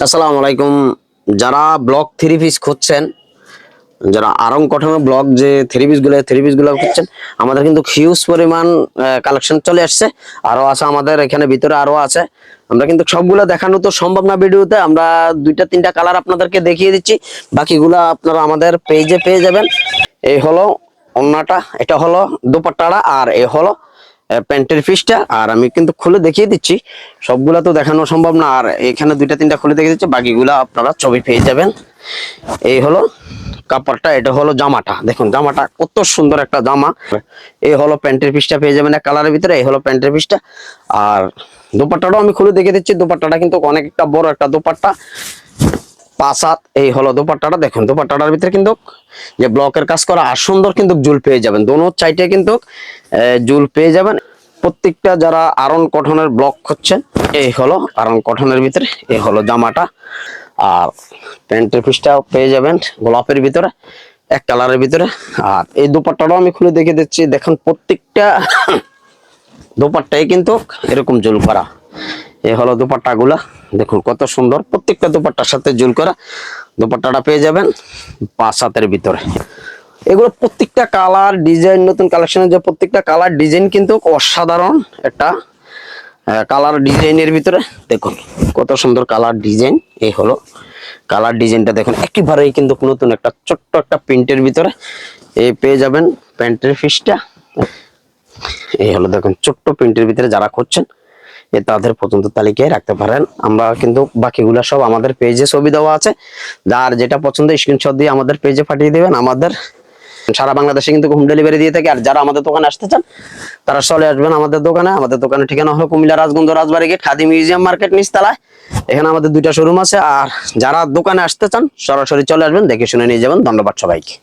আসসালামু আলাইকুম। যারা ব্লক থ্রি পিস খুঁজছেন, যারা আরং কটনের ব্লক যে থ্রি পিস গুলো খুঁজছেন, আমাদের কিন্তু হিউজ পরিমাণ কালেকশন চলে আসছে। আরো আছে আমাদের এখানে ভিতরে, আরো আছে। আমরা কিন্তু সবগুলো দেখানো তো সম্ভব না ভিডিওতে, আমরা দুইটা তিনটা কালার আপনাদেরকে দেখিয়ে দিচ্ছি, বাকিগুলো আপনারা আমাদের পেজে পেয়ে যাবেন। এই হলো ওন্নাটা, এটা হলো দোপাট্টাটা, আর এই হলো প্যান্টের পিসটা। আর আমি কিন্তু খুলে দেখিয়ে দিচ্ছি, সবগুলা তো দেখানো সম্ভব না, আর এখানে দুইটা তিনটা খুলে দেখিয়ে দিচ্ছি, বাকিগুলা আপনারা ছবি পেয়ে যাবেন। এই হলো কাপড়টা, এটা হলো জামাটা, দেখুন জামাটা কত সুন্দর একটা জামা। এই হলো প্যান্টের পিসটা পেয়ে যাবেন এক কালারের ভিতরে, এই হলো প্যান্টের পিসটা। আর দোপাট্টাটাও আমি খুলে দেখিয়ে দিচ্ছি, দোপাট্টাটা কিন্তু অনেক একটা বড় একটা দোপাট্টা, 5 হাত। এই হলো দোপাট্টাটা, দেখুন দোপাট্টাটার ভিতরে কিন্তু যে ব্লকের কাজ করা, আর সুন্দর কিন্তু জুল পেয়ে যাবেন, দোনো সাইডে কিন্তু জুল পেয়ে যাবেন। প্রত্যেকটা যারা আরন কটনের ব্লক খুঁজছেন, এই হলো আরন কটনের ভিতরে, এই হলো জামাটা। আর প্যান্টের পিসটাও পেয়ে যাবেন গোলাপের ভিতরে, এক কালারের ভিতরে। আর এই দোপাট্টাটাও আমি খুলে দেখে দিচ্ছি, দেখুন প্রত্যেকটা দোপাট্টাই কিন্তু এরকম জুল করা। এই হলো দোপাট্টা গুলা, দেখুন কত সুন্দর, প্রত্যেকটা দোপাট্টার সাথে জুল করা। দোপাট্টাটা পেয়ে যাবেন 5 হাতের ভিতরে। এগুলো প্রত্যেকটা কালার ডিজাইন, নতুন কালেকশনের যে প্রত্যেকটা কালার ডিজাইন কিন্তু অসাধারণ একটা কালার ডিজাইনের ভিতরে। দেখুন কত সুন্দর কালার ডিজাইন। এই হলো কালার ডিজাইনটা, দেখুন একেবারেই কিন্তু নতুন একটা ছোট্ট একটা প্রিন্টের ভিতরে এই পেয়ে যাবেন প্যান্টের পিসটা। এই হলো দেখুন ছোট্ট প্রিন্টের ভিতরে, যারা খুঁজছেন এ তাদের পছন্দ তালিকায় রাখতে পারেন। আমরা কিন্তু বাকিগুলা সব আমাদের পেজে ছবি দেওয়া আছে, যার যেটা পছন্দ স্ক্রিনশট দিয়ে আমাদের পেজে পাঠিয়ে দিবেন। আমাদের সারা বাংলাদেশে কিন্তু হোম ডেলিভারি দিয়ে থাকে। আর যারা আমাদের দোকানে আসতে চান, তারা চলে আসবেন আমাদের দোকানে। আমাদের দোকানের ঠিকানা হলো কুমিল্লা রাজগঞ্জ রাজবাড়ী গেট, খাদি মিউজিয়াম মার্কেট নিচতলায়। এখানে আমাদের দুইটা শোরুম আছে। আর যারা দোকানে আসতে চান সরাসরি চলে আসবেন, দেখে শুনে নিয়ে যাবেন। ধন্যবাদ সবাইকে।